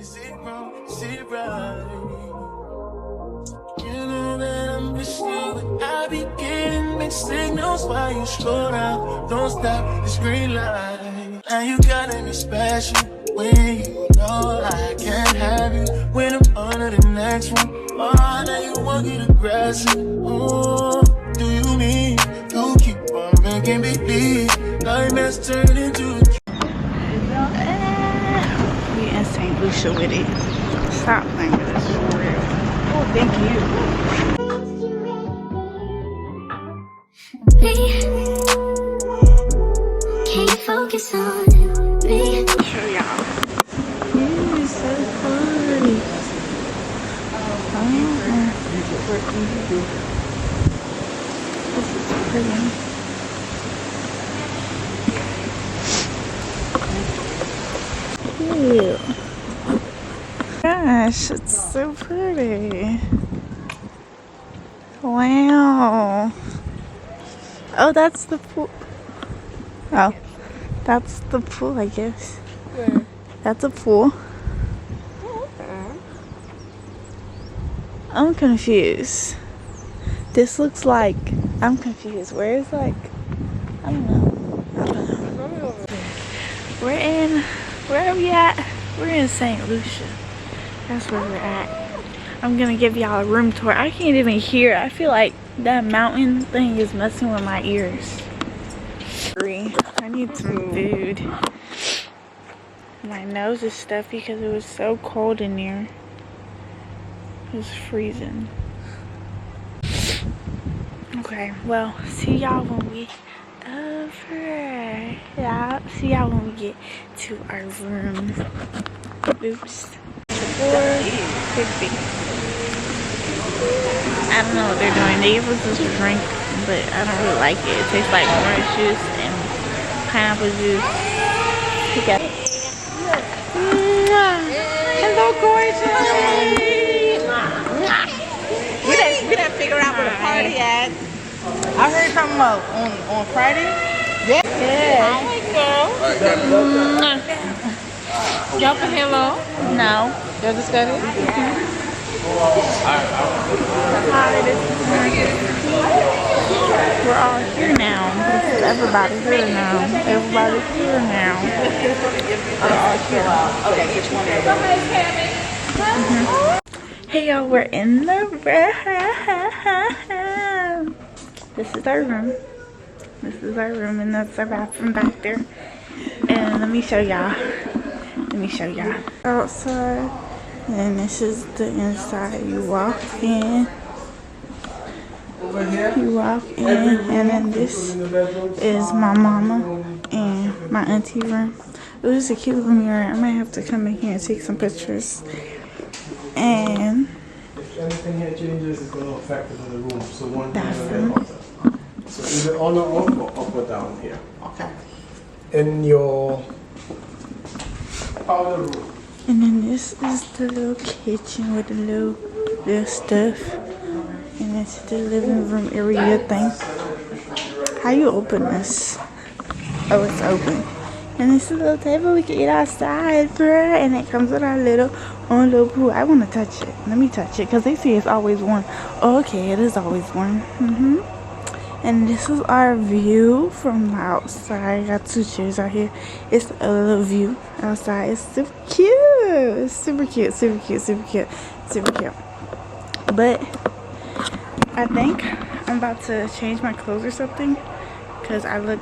Is it wrong? Is it right? You know that I'm missing you, but I be getting mixed signals while you slow down. Don't stop this green light. Now you gotta be special when you know I can't have you. When I'm under the next one, oh, now you want to get aggressive. Oh, do you mean you keep on making me believe nightmares turn into a we in St. Lucia with it. Stop playing with this for real. Oh, thank you. Can't focus on me. Show y'all. It's so fun. This is pretty. Cute. Gosh, it's so pretty. Wow. Oh, that's the pool. Oh, that's the pool, I guess. Where? That's a pool. I'm confused. This looks like, I'm confused. Where is like, I don't know. Where are we at? We're in St. Lucia. That's where we're at. I'm gonna give y'all a room tour. I can't even hear. I feel like that mountain thing is messing with my ears. I need some food. My nose is stuffy because it was so cold in here. It was freezing. Okay, well, see y'all when we see y'all when we get to our room. Oops. 450. I don't know what they're doing. They give us this drink, but I don't really like it. It tastes like orange juice and pineapple juice. Together. Hello, gorgeous. We didn't figure out where the party at. I heard something on Friday. Yeah. Hi, girl. Y'all for hello? No. Y'all just got it? We're all here now. Everybody's here now. Everybody's here now. We're all here. Okay, which one is it? Hey y'all, we're in the room. This is our room. This is our room, and that's our bathroom back there. And let me show y'all. Outside. And this is the inside. You walk in. And then this is my mama and my auntie room. It was a cute little mirror. I might have to come in here and take some pictures. And if anything here changes, it's going to affect the other room. So one bathroom. So is it on or off or up or down here? Okay. In your powder room. And then this is the little kitchen with the little stuff. And it's the living room area thing. How you open this? Oh, it's open. And it's a little table we can eat outside, bruh. And it comes with our little own little pool. I want to touch it. Let me touch it because they say it's always warm. Oh, okay, it is always warm. And this is our view from the outside. Got two chairs out here. It's a little view outside. It's super cute. It's super cute. But I think I'm about to change my clothes or something because I look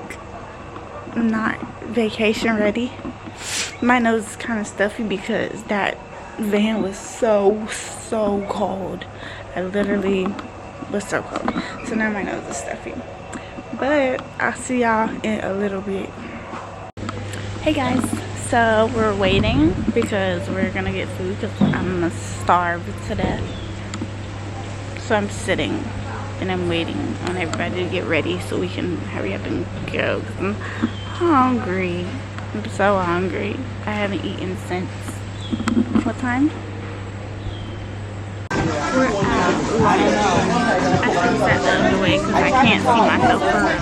not vacation ready. My nose is kind of stuffy because that van was so cold. I literally was so cold. So now my nose is stuffy. But I'll see y'all in a little bit. Hey guys, so we're waiting because we're gonna get food because I'm gonna starve to death. So I'm sitting and I'm waiting on everybody to get ready so we can hurry up and go. 'Cause I'm hungry. I'm so hungry. I haven't eaten since what time? We're out. I should sat the other way because I can't see myself for real.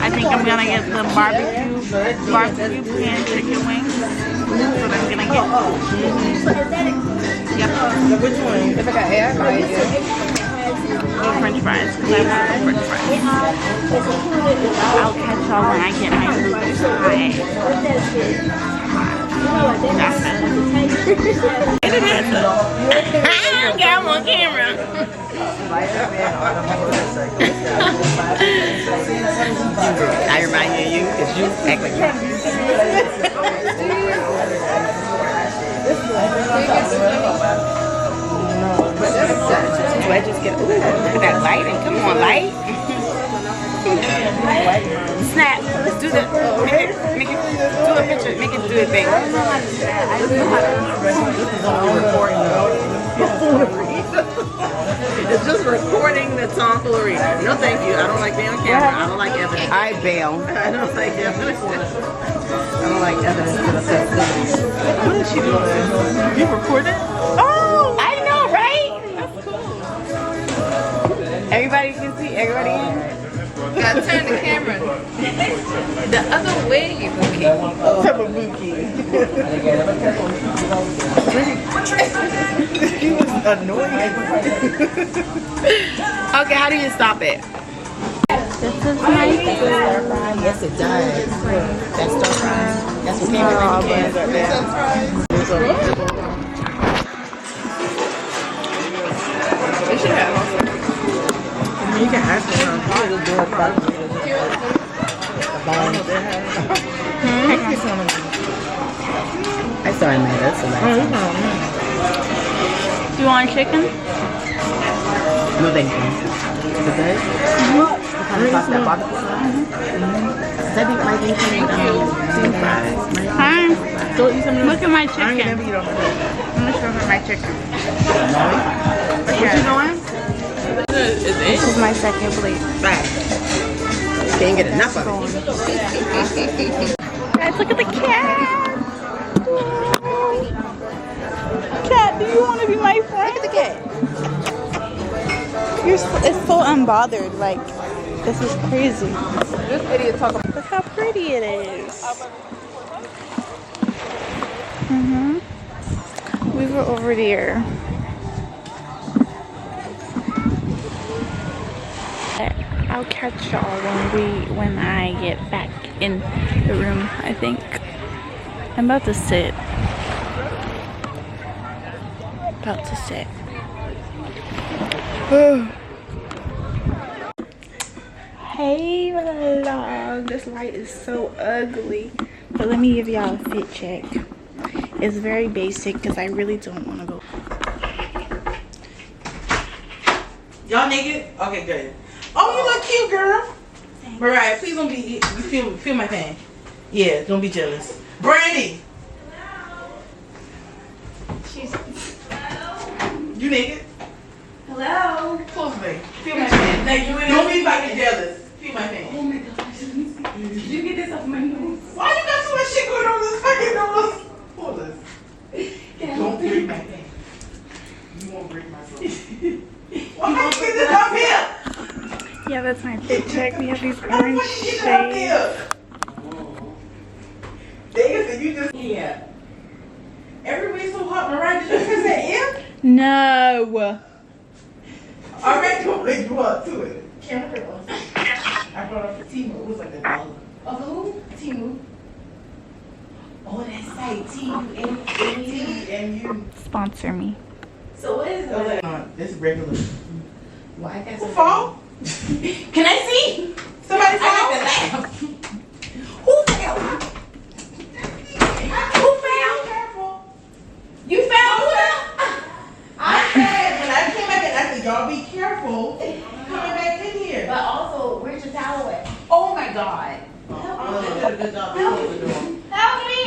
I think I'm gonna get the barbecue pan chicken wings. So I'm gonna get. Yep. Which one? If I got air fries, The French fries, because I want the French fries. I'll catch y'all when I get my food. I'm on camera. I remind you because you act like do I just get, ooh, look at that lighting. Come on, light. Snap. Let's do the, make it, do a picture, make it do a thing. It's just recording the tomfoolery. No thank you. I don't like being on camera. I don't like evidence. I bail. I don't like evidence. I don't like evidence. What is she doing? You recording? Oh! I know, right? That's cool. Everybody can see, everybody in? Gotta turn the camera the other way, Bookie. He was annoying. Okay, how do you stop it? This is my food. Yes, it does. That's stir fry. That's what came in the can. You can ask me how to do it. I saw him there. That's a lot. Do you want chicken? No, thank you. Is it good? What kind of sauce that barbecue sauce? I think my thing came steamed fries. Hi. Look at my chicken. I'm gonna show her my chicken. What you doing? This is my second plate. Right. Can't get enough of it. Guys, look at the cat. Cat, do you want to be my friend? Look at the cat. It's so unbothered. Like, this is crazy. This idiot talk about. Look how pretty it is. We were over there. I'll catch y'all when I get back in the room. I think I'm about to sit. Hey vlog, this light is so ugly, but let me give y'all a fit check. It's very basic because I really don't want to go. Y'all naked? Okay, good. Oh, you look cute, girl. Thanks. Mariah, please don't be. You feel my pain. Yeah, don't be jealous. Brandy. She's. You naked? Hello. Close me. Feel my pain. Don't be fucking jealous. Feel my pain. Oh my gosh. Did you get this off my nose? Why you got so much shit going on this fucking nose? Hold this. Don't break my pain. You won't break my soul. Why you get this up here? Yeah, that's my fit check. We have these orange shades. David, you just yeah. Everybody's so hot, Mariah. Did you kiss that ear? No. Alright, go ahead, you up to it. Camera girl. I brought up for Timu. It was like a dollar. Of who? Timu. Oh, that's right. T-U-M-U. Sponsor me. So what is it? This is regular. Well, I guess. Who fall? Can I see? Somebody I fall? got the laugh. Who fell? Who fell? Careful. You fell? I said, when I came back in, I said, y'all be careful coming back in here. But also, where's your towel at? Oh my God. Oh, they did a good job. Help me. Help me!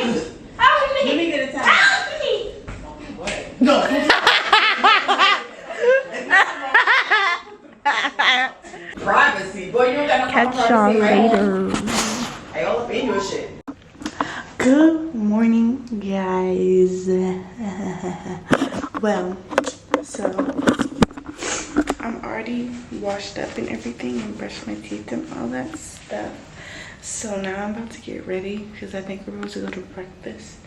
Help me! Let me get a towel. Help me! No. Privacy. Boy, you don't got no Catch y'all later. Hey, all up in your shit. Good morning, guys. Well, so I'm already washed up and everything and brushed my teeth and all that stuff. So now I'm about to get ready because I think we're supposed to go to breakfast.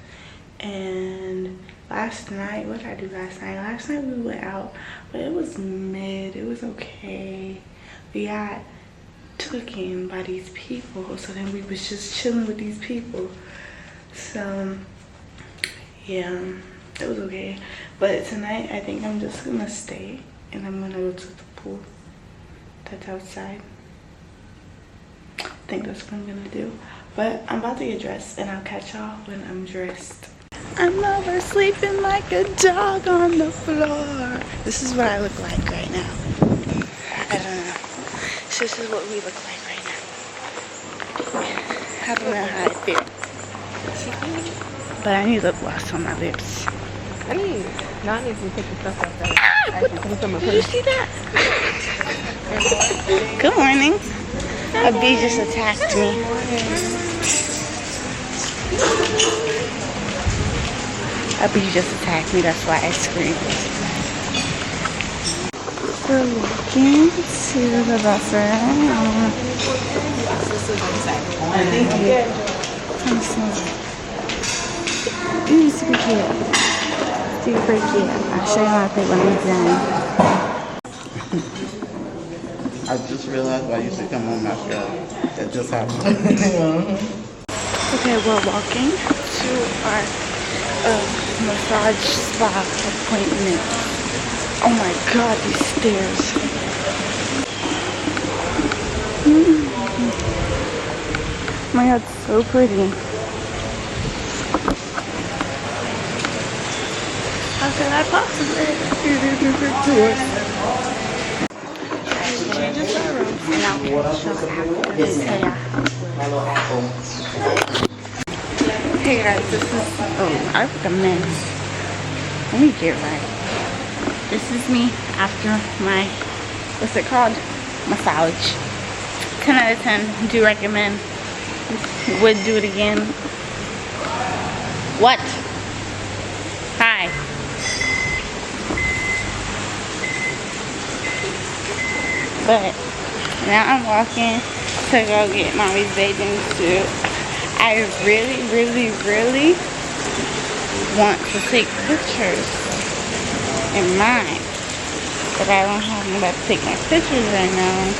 And last night, what did I do last night? Last night we went out, but it was mid. It was okay. We got took in by these people, so then we was just chilling with these people. So yeah, it was okay. But tonight I think I'm just gonna stay and I'm gonna go to the pool that's outside. I think that's what I'm gonna do. But I'm about to get dressed and I'll catch y'all when I'm dressed. I'm over sleeping like a dog on the floor. This is what I look like right now. I don't know. This is what we look like right now. I don't know how I feel. But I need lip gloss on my lips. I need to take the stuff out there. Did you see that? Good morning. A bee just attacked me. A bee just attacked me, that's why I screamed. We're walking to the bathroom. Ooh, super cute. Super cute. I'll show you my outfit when I'm done. I just realized why you should come on my show. That just happened. Okay, we're walking to our massage spa appointment. Oh my god, these stairs. Oh my god, so pretty. How could I possibly do this? Changes our rooms and now we're going to show Hey guys, this is, oh, I look a mess. Let me get right. This is me after my, what's it called? Massage. 10 out of 10. Do recommend. Would do it again. What? Hi. But now I'm walking to go get mommy's bathing suit. I really want to take pictures in mine, but I don't have anybody to take my pictures right now.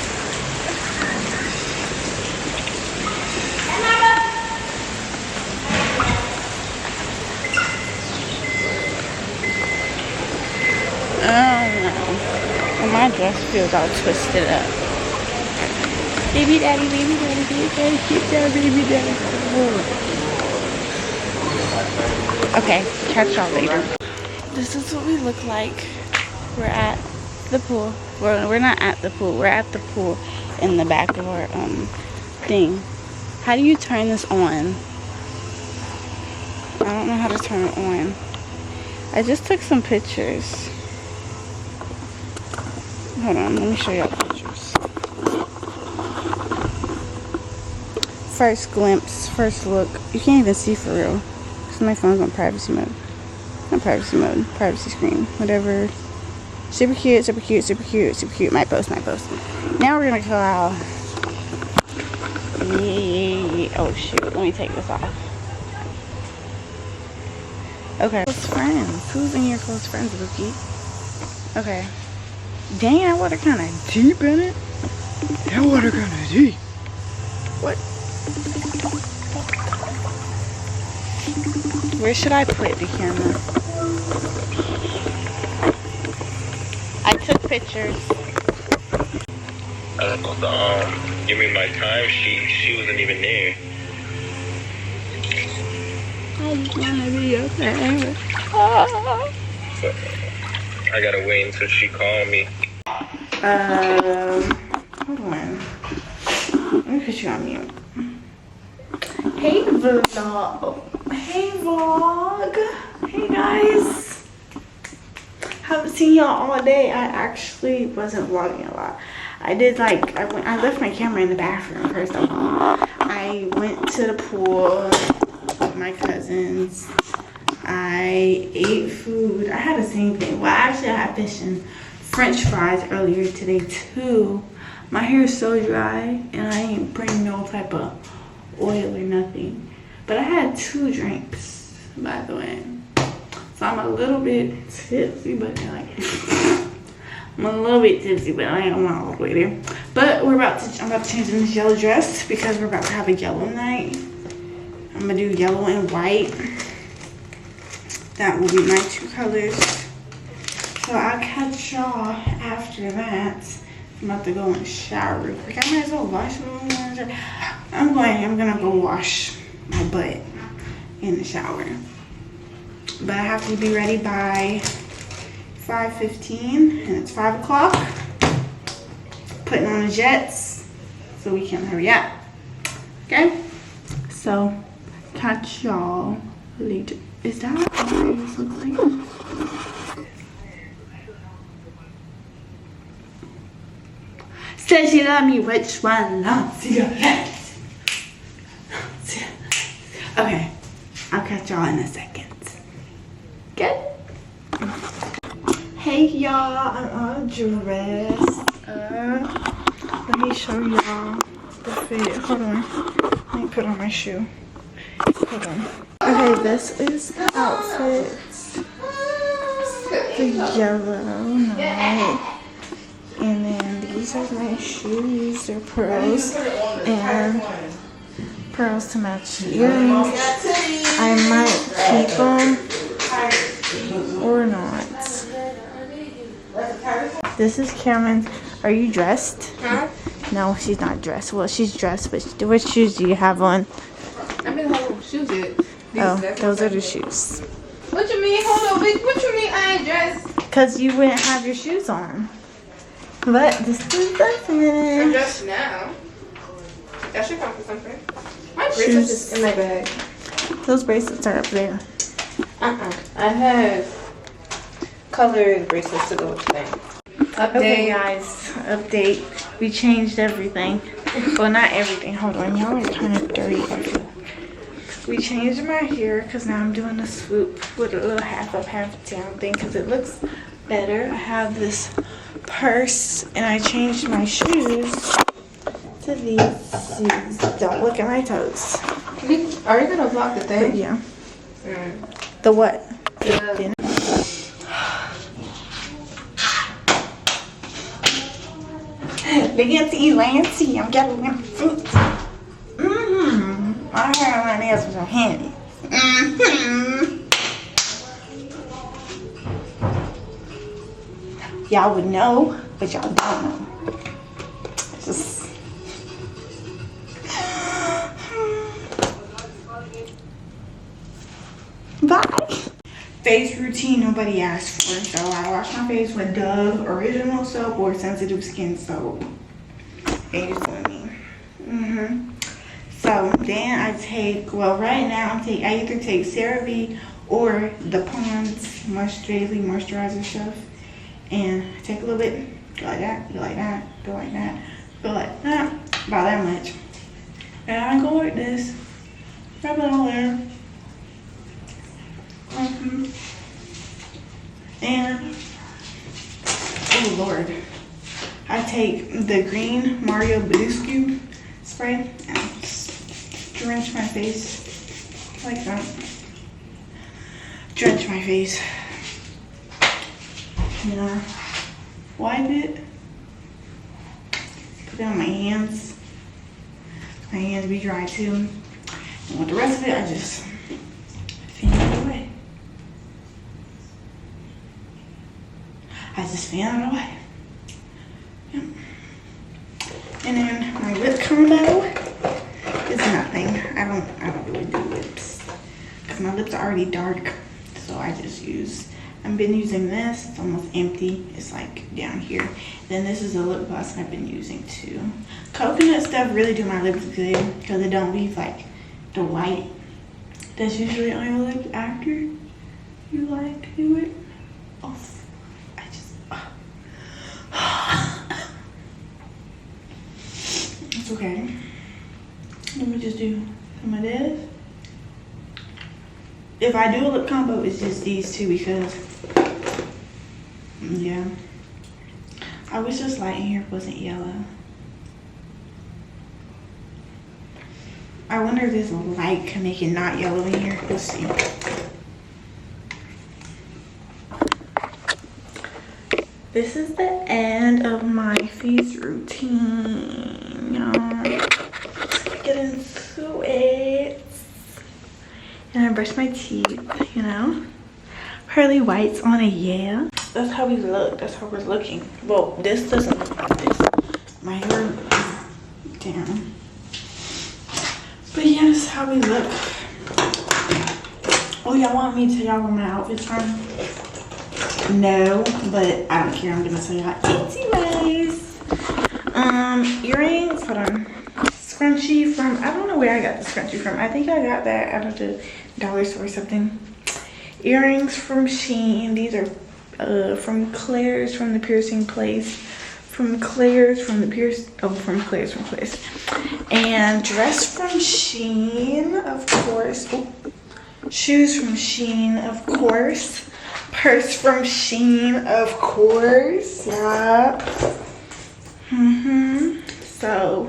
I don't know. And my dress feels all twisted up. Baby daddy, baby daddy, baby daddy, keep that baby daddy. Okay, catch y'all later. This is what we look like. We're at the pool. We're not at the pool. We're at the pool in the back of our thing. How do you turn this on? I don't know how to turn it on. I just took some pictures. Hold on, let me show y'all pictures. First glimpse, first look. You can't even see for real. Because my phone's on privacy mode. Not privacy mode, privacy screen. Whatever. Super cute, super cute, super cute, super cute. My post, my post. Now we're gonna go out. Yeah. Oh shoot, let me take this off. Okay. Close friends. Who's in your close friends, Bookie? Okay. Dang, that water kind of deep in it. That water kind of deep. What? Where should I put the camera? I took pictures. You mean my time? She wasn't even there. I just want to be okay. Oh. So, I gotta wait until she called me. Hold on. Let me put you on mute. Hey vlog. Hey vlog. Hey guys. Haven't seen y'all all day. I actually wasn't vlogging a lot. I did I left my camera in the bathroom first of all. I went to the pool with my cousins. I ate food. I had the same thing. Well, actually I had fish and French fries earlier today too. My hair is so dry and I ain't bring no type of oil or nothing. But I had 2 drinks, by the way. So I'm a little bit tipsy, but like I'm a little bit tipsy, but I'm not all the way there. But I'm about to change in this yellow dress because we're about to have a yellow night. I'm gonna do yellow and white. That will be my 2 colors. So I'll catch y'all after that. I'm about to go in the shower real quick. I might as well wash my I'm gonna go wash my butt in the shower. But I have to be ready by 5:15 and it's 5 o'clock. Putting on the jets so we can hurry up. Okay? So catch y'all later. Is that what this looks like? Says she love me, which one? Okay, I'll catch y'all in a second. Good? Hey y'all, I'm all dressed up. Let me show y'all the fit. Hold on. Let me put on my shoe. Hold on. Okay, this is the outfit. The yellow night. And then these are my shoes. They're pearls. And pearls to match earrings. I might keep them or not. This is Cameron. Are you dressed? Huh? No, she's not dressed. Well, she's dressed, but what shoes do you have on? I mean, hold on, shoes it. Oh, those are the shoes. What you mean? Hold on, bitch. What you mean I ain't dressed? Because you wouldn't have your shoes on. But this is the I'm finish. dressed now. That should come for something. My bracelets is in my bag. Those bracelets are up there. I have colored bracelets to go with today. Okay, guys. Update. We changed everything. Well, not everything. Hold on. Y'all are kind of dirty. We changed my hair because now I'm doing a swoop with a little half up, half down thing because it looks better. I have this purse and I changed my shoes to these shoes. Don't look at my toes. Are you gonna vlog the thing? Yeah. The what? Yeah. Fancy Lancy, I'm getting them fruit. I heard my nails were some handy. Y'all would know, but y'all don't know. Just bye. Face routine nobody asked for, so I wash my face with Dove original soap or sensitive skin soap. It's for me. So then I take, well, right now I either take CeraVe or the Pond's daily moisturizer stuff, and I take a little bit, go like that, go like that, go like that, go like that, about that much, and I go like this, rub it all there. And oh Lord, I take the green Mario Badescu spray and drench my face like that. Drench my face. And I wipe it. Put it on my hands. My hands be dry too. And with the rest of it, I just fan it away. I just fan it away. Yep. And then my lip combo is nothing. I don't really do lips because my lips are already dark. So I just I've been using this. It's almost empty. It's like down here. Then this is a lip gloss I've been using too. Coconut stuff really do my lips good because it don't leave like the white that's usually on your lips after you like do it. Oh. It's okay. Let me just do some of this. If I do a lip combo, it's just these two because, yeah. I wish this light in here wasn't yellow. I wonder if this light can make it not yellow in here. Let's see. This is the end of my face routine, y'all. Get into it. And I brush my teeth, you know. Pearly whites on a yeah. That's how we look. That's how we're looking. Well, this doesn't look like this. My hair is down. But yeah, this is how we look. Oh, y'all want me to tell y'all where my outfit's from? No, but I don't care. I'm gonna tell y'all anyways. Earrings. Hold on. Scrunchie from, I don't know where I got the scrunchie from. I think I got that out of the dollar store or something. Earrings from Shein. These are from Claire's, from the piercing place. From Claire's, from the pierce. Oh, from Claire's, from Claire's. And dress from Shein, of course. Oh. Shoes from Shein, of course. Purse from Shein, of course. Yeah. So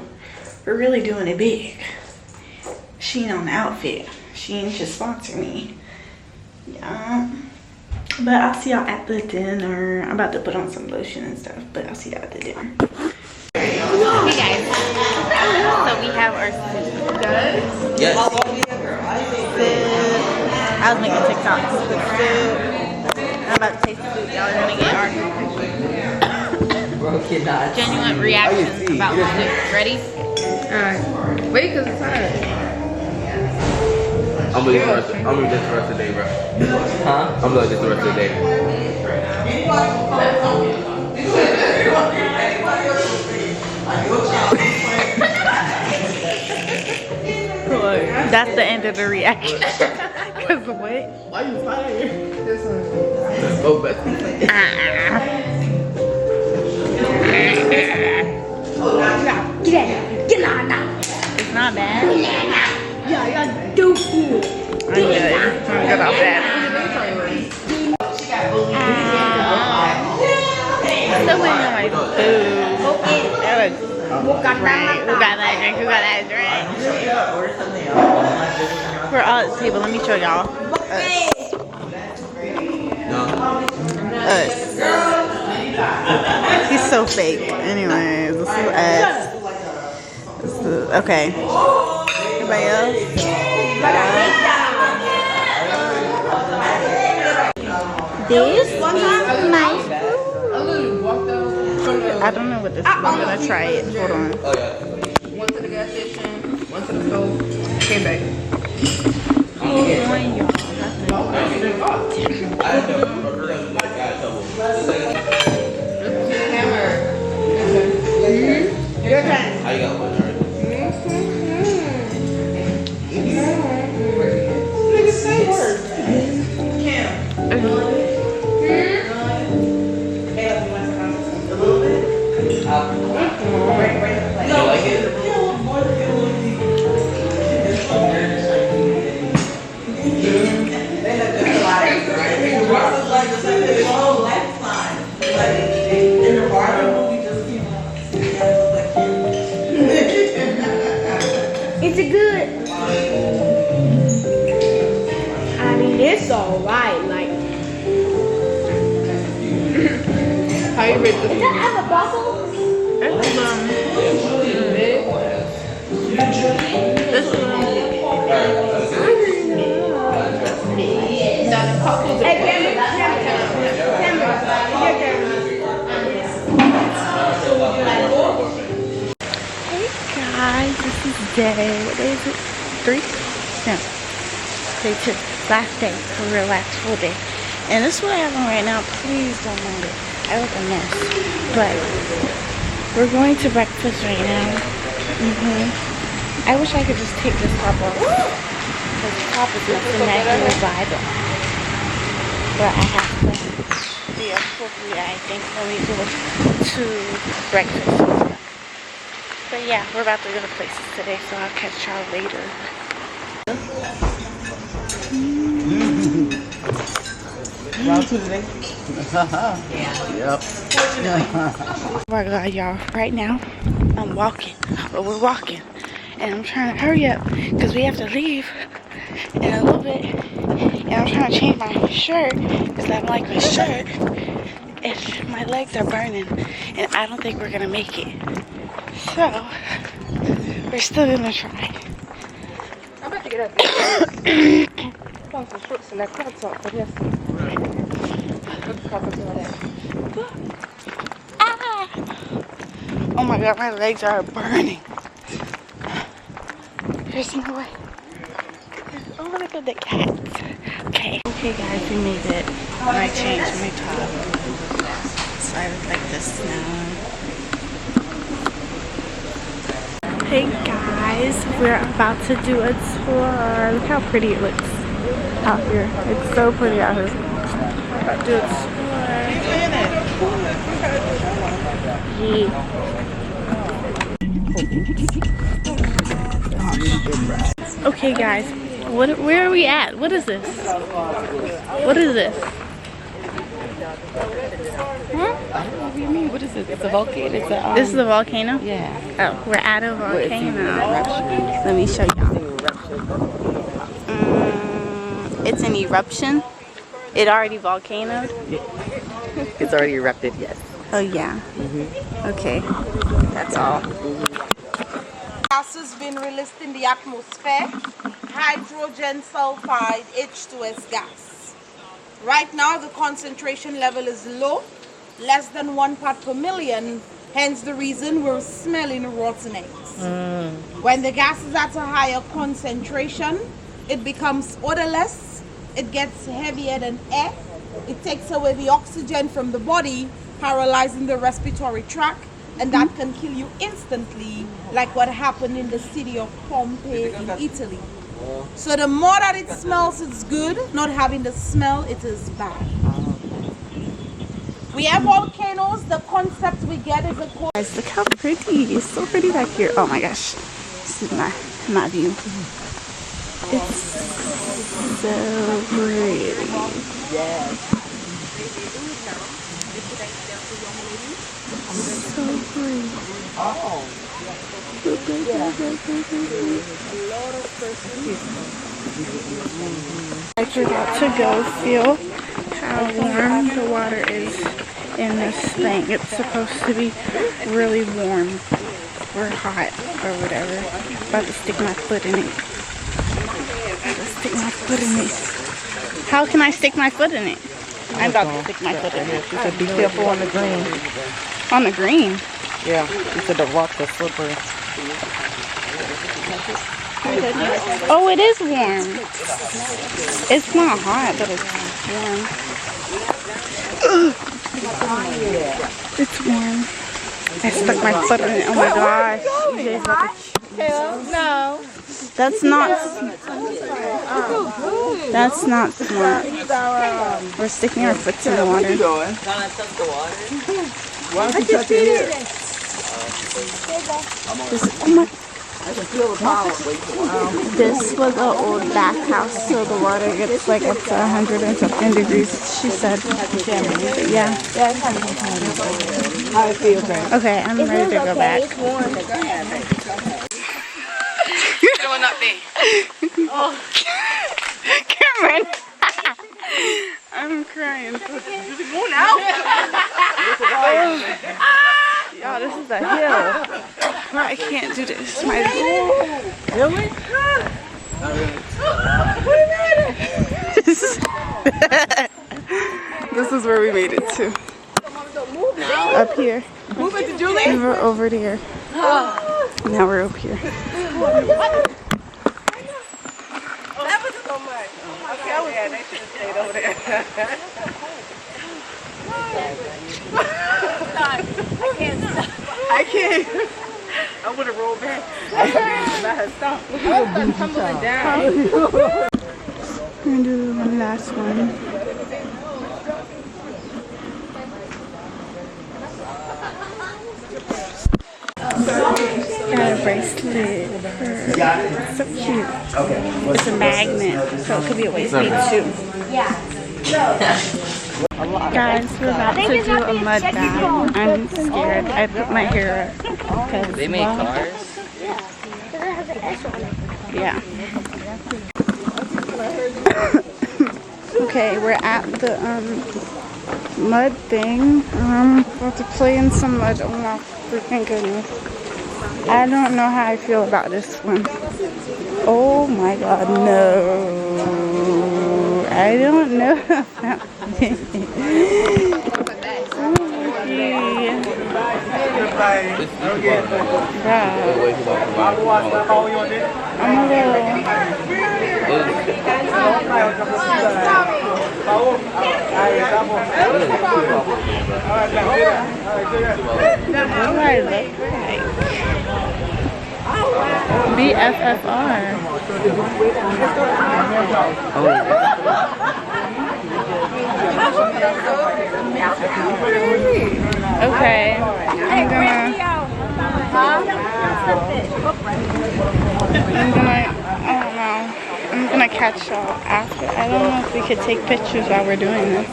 we're really doing it big. Shein on the outfit. Shein should sponsor me. Yeah. But I'll see y'all at the dinner. I'm about to put on some lotion and stuff, but I'll see y'all at the dinner. Hey guys. So we have our soup. Yes. I was making TikToks with the food. I'm about to taste the food. Y'all are gonna get our Genuine reactions about the soup. Ready? Alright. Wait, cause it's hot. I'm gonna eat this the rest of the day, bro. Huh? I'm gonna eat this the rest of the day. That's the end of the reaction. Cause what? Why you fired? Let's go back. It's not bad. I'm good. I'm good off that. Still waiting on my food. That was great. Who got that drink? Who got that drink? We're all at the table. Let me show y'all. Us. He's so fake. Anyways, this is us. Okay. Everybody else? This is my food. I don't know what this is. I'm gonna try it. Hold on. One to the gas station, one to the stove, came back. Your turn. I got one, alright. Is it good? I mean, it's alright. Like, How you rate the does that have a bubble? Hey, Hey guys, this is day, what day is it? 3? No. Day 2. Last day. A relaxed full day. And this is what I have on right now. Please don't mind it. I look a mess. But we're going to breakfast right now. I wish I could just take this top off. Because the top is messing that little vibe up. But I have to be appropriate, I think, when we go to breakfast. But yeah, we're about to go to places today, so I'll catch y'all later. Round 2 today? Yep. Oh my god, y'all. Right now, I'm walking. But we're walking. and I'm trying to hurry up because we have to leave in a little bit. And I'm trying to change my shirt because I don't like my shirt. And my legs are burning, and I don't think we're gonna make it. So we're still gonna try. I'm about to get up. Found some shorts and that crop top for this. Ah! Oh my god, my legs are burning. There's no way. Oh, look at the cats. Okay. Okay guys, we made it. I changed my top. So I look like this now. Hey guys, we're about to do a tour. Look how pretty it looks out here. It's so pretty out here. About to do a tour. Yeah. Okay guys, where are we at? What is this? What is this? Huh? What do you mean? What is it? It's a volcano? It's a, This is a volcano? yeah. Oh, we're at a volcano. Let me show y'all. It's an eruption. It already volcanoed. It's already erupted, yes. Oh yeah. Okay. That's all. Gas has been released in the atmosphere. Hydrogen sulfide H2S gas. Right now the concentration level is low, less than 1 part per million, hence the reason we're smelling rotten eggs. When the gas is at a higher concentration, it becomes odorless, it gets heavier than air, it takes away the oxygen from the body, paralyzing the respiratory tract, and that can kill you instantly, like what happened in the city of Pompeii in Italy. So the more that it smells, it's good. Not having the smell, it is bad. We have volcanoes. The concept we get is a Guys, look how pretty. It's so pretty back here. Oh my gosh. This is my view. It's so pretty. Yes. So pretty. Oh. I forgot to go feel how warm the water is in this thing. It's supposed to be really warm or hot or whatever. I'm about to stick my foot in it. How can I stick my foot in it? I'm about to stick my foot in it. She said be careful on the green. On the green? Yeah, she said the rocks are slippery. Oh, it is warm. It's not hot, but it's warm. It's warm. I stuck my foot in it. Oh my gosh. No. That's not smart. We're sticking our foot in the water. Why don't you touch it here? This was an old bathhouse, so the water gets like up to 100 and something degrees, she said. Yeah. How it feels, man? Okay, I'm ready to go back. You're doing up there. Oh. Cameron! I'm crying. Moon out. Y'all, this is a hill. I can't do this. Really? This is where we made it to. Up here. Move it to Julie. We were over there. Now we're up here. That was so much. Okay, yeah, they should have stayed over there. I can't. I would have rolled back. I had stopped. I was tumbling down. We're gonna do one last one. Got a bracelet. So cute. It's a magnet, so it could be a waist bead too. Guys, we're about to do a mud bath. I'm scared. I put my hair up. They make cars? Yeah. Okay, we're at the mud thing. About to play in some mud. Oh my freaking goodness. I don't know how I feel about this one. Oh my god, no. I don't know about this. BFFR. Okay. I'm gonna catch y'all after. I don't know if we could take pictures while we're doing this.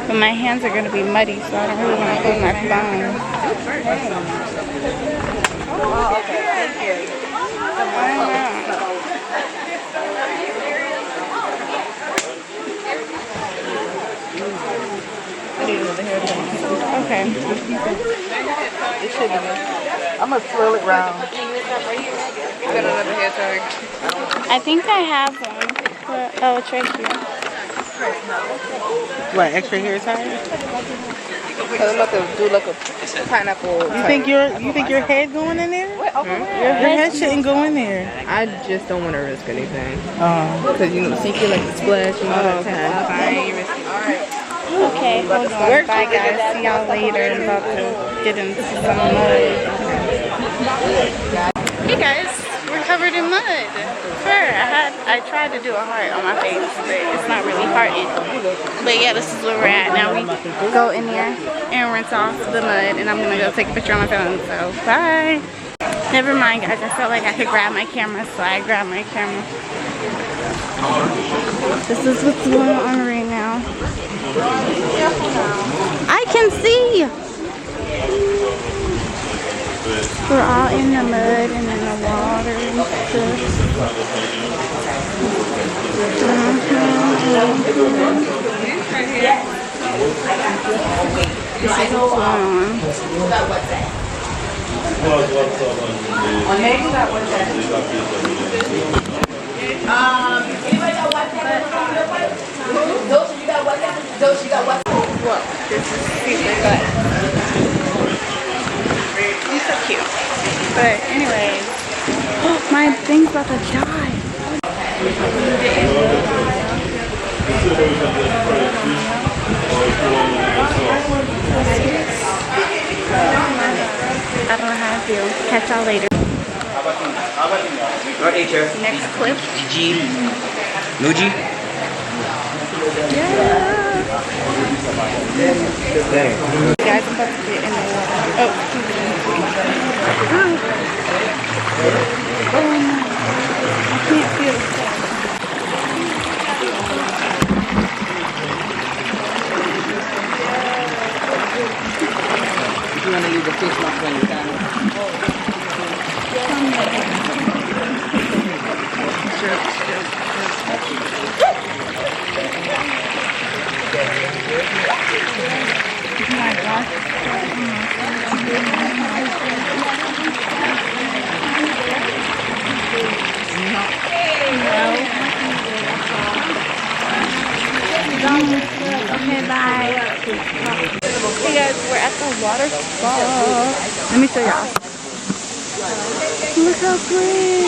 But my hands are gonna be muddy, so I don't really want to hold my phone. Oh, okay. Thank you. Okay. I'm gonna swirl it round. I think I have one. Oh, it's right here. What, extra hair tie? I'm about to do like a pineapple. You think your head going in there? Your head shouldn't go in there. I just don't want to risk anything. Because you know, so you feel like the splash and all that stuff. I ain't risking. Okay, hold on. Bye guys. See y'all later. I'm about to get into some mud. Hey guys, we're covered in mud. I tried to do a heart on my face, but it's not really hearted. But yeah, this is where we're at. Now we go in here and rinse off the mud, and I'm gonna go take a picture on my phone. So bye. Never mind, guys. I felt like I could grab my camera, so I grabbed my camera. This is what's going on right now. I can see. We're all in the mud and in the water and stuff. This is what's going on. Anybody got WhatsApp? Those you got WhatsApp? Those you got WhatsApp? Whoa, this is super good. He's so cute. But anyways, my thing's about to die. I don't know how I feel. Catch y'all later. Next clip. G. Nuji. Yeah. Guys, I'm about to get in the water. Oh, oh no. I can't feel it. If you want to use the fish mask when you can. Oh my gosh. Okay, bye. Hey guys, we're at the waterfall. Let me show y'all. Look how pretty.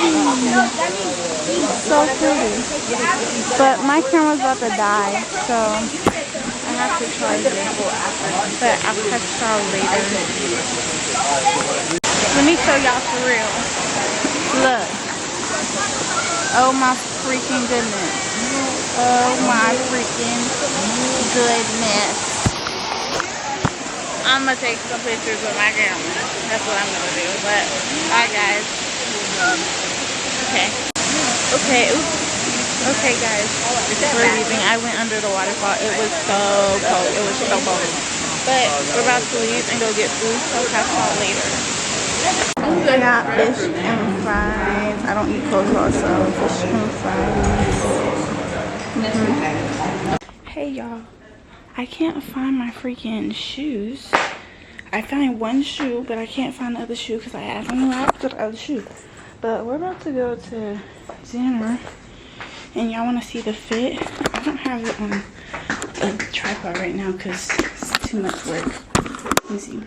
So pretty. But my camera's about to die, so I have to charge it. But I'll catch y'all later. Let me show y'all for real. Look. Oh my freaking goodness. Oh my freaking goodness. I'm gonna take some pictures with my camera. That's what I'm gonna do. But bye guys. Okay. Oops. Okay guys. We're leaving. I went under the waterfall. It was so cold. It was so cold. But we're about to leave and go get food. So catch y'all later. I got fish and fries. I don't eat coleslaw, so fish and fries. Hey y'all, I can't find my freaking shoes. I found one shoe, but I can't find the other shoe because I haven't wrapped the other shoe. But we're about to go to dinner, and y'all want to see the fit. I don't have it on a tripod right now because it's too much work. Let me see.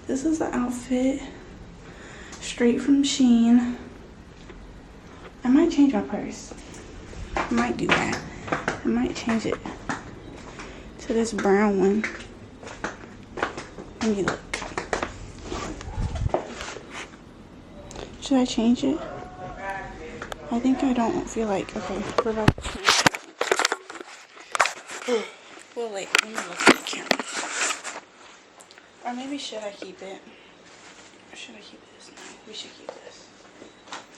This is the outfit, straight from Shein. I might change my purse. I might do that. I might change it to this brown one. Let me look. Should I change it? I think I don't feel like. Okay, we're about to change it. Well, wait. Let me look at the camera. Or maybe should I keep it? Or should I keep this? No, we should keep this.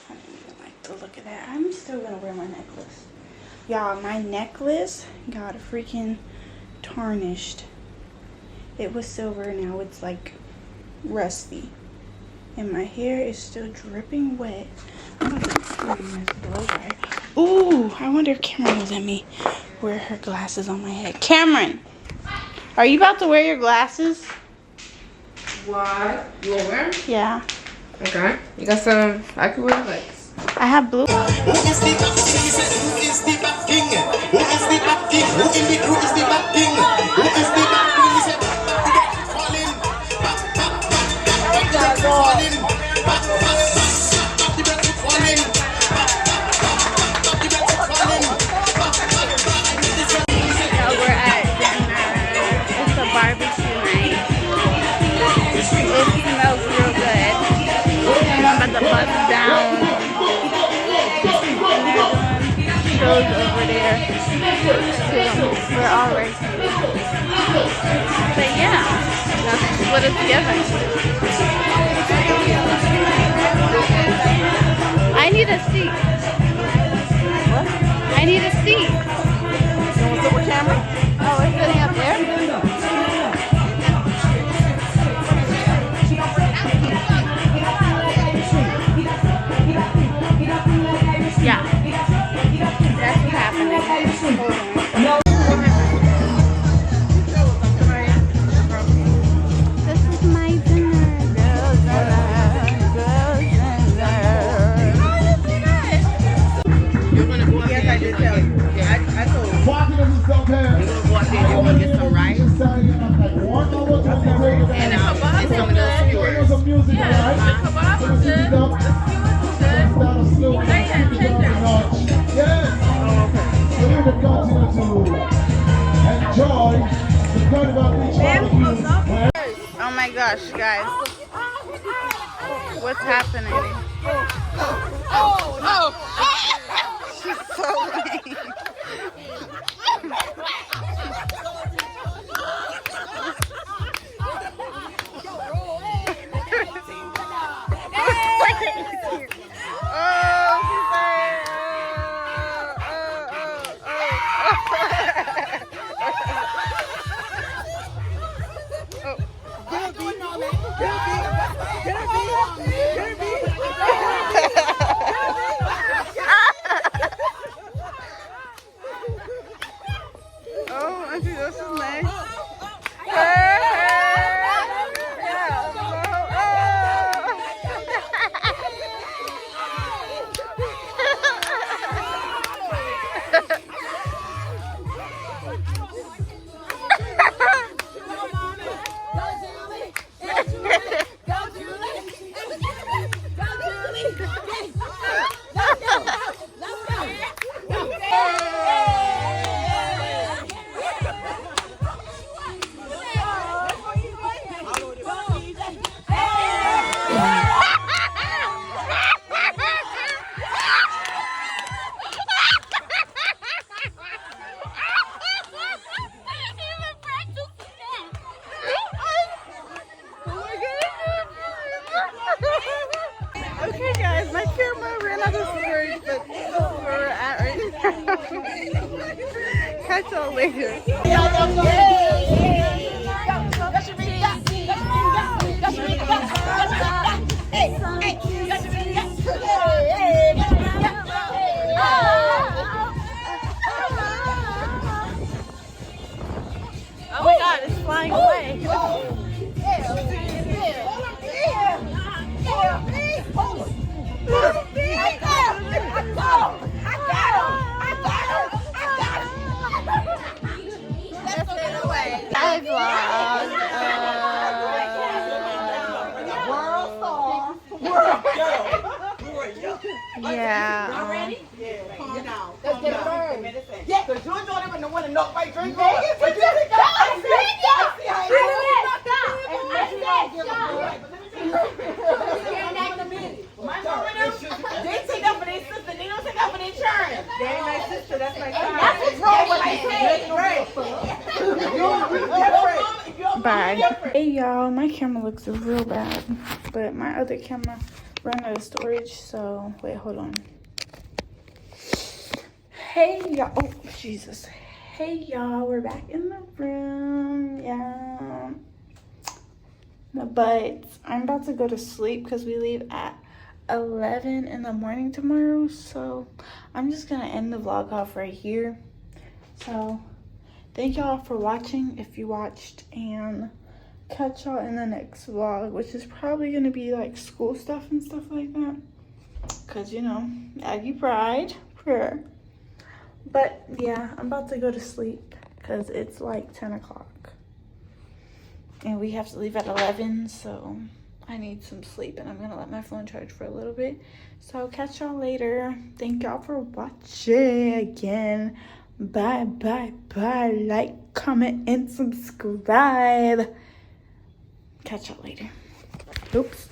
I don't even like the look of that. I'm still gonna wear my necklace. Y'all, my necklace got freaking tarnished. It was silver, now it's like rusty. And my hair is still dripping wet. I'm about to blow dry. Ooh, I wonder if Cameron will let me wear her glasses on my head. Cameron, are you about to wear your glasses? What? You want to wear them? Yeah. Okay. You got some, I can wear legs. I have blue. Who is the back king? Who is the back king? Who in the crew is the back king? Who is the back king? He said, falling, falling, We're at dinner. It's a barbecue night. It smells real good. And I'm about to bust down. And they're doing shows over there. We're all right here. But yeah, that's what it's given. I need a seat. What? I need a seat. You want to sit with camera? Oh, it's sitting up there? Yeah. That's what's happening. Hold on. This is my dinner. Girls dinner. You're going to go up there. Yes, I did tell you. I told you. You're going to go up there and you're going to get some rice. And some of those skewers. Yeah, the kebab was good. The skewers was good. They had tenders. Yes. So we will continue to enjoy the carnival beach barbecue. Oh my gosh, guys. What's happening? Oh! She's so lame. Oh, Auntie, this is nice. Okay guys, my camera ran out of storage, but this is where we're at right now. Catch y'all later. Yeah. ready? Yeah. Calm down. Let's get it first. Yeah, because you don't even want to knock my drink over. But you think I see how you They take up for their sister. They don't take up for their children. They ain't my sister. That's my child. That's what's wrong with I Bye. Hey y'all, my camera looks real bad, but my other camera ran out of storage, so wait, hold on. Hey y'all, oh Jesus. Hey y'all, we're back in the room. Yeah, but I'm about to go to sleep because we leave at 11 in the morning tomorrow, so I'm just gonna end the vlog off right here. So thank y'all for watching if you watched, and catch y'all in the next vlog, which is probably gonna be like school stuff and stuff like that, because you know, Aggie pride prayer. But yeah, I'm about to go to sleep because it's like 10 o'clock and we have to leave at 11, so I need some sleep, and I'm gonna let my phone charge for a little bit. So I'll catch y'all later. Thank y'all for watching again. Bye bye bye. Like, comment, and subscribe. Catch y'all later. Oops.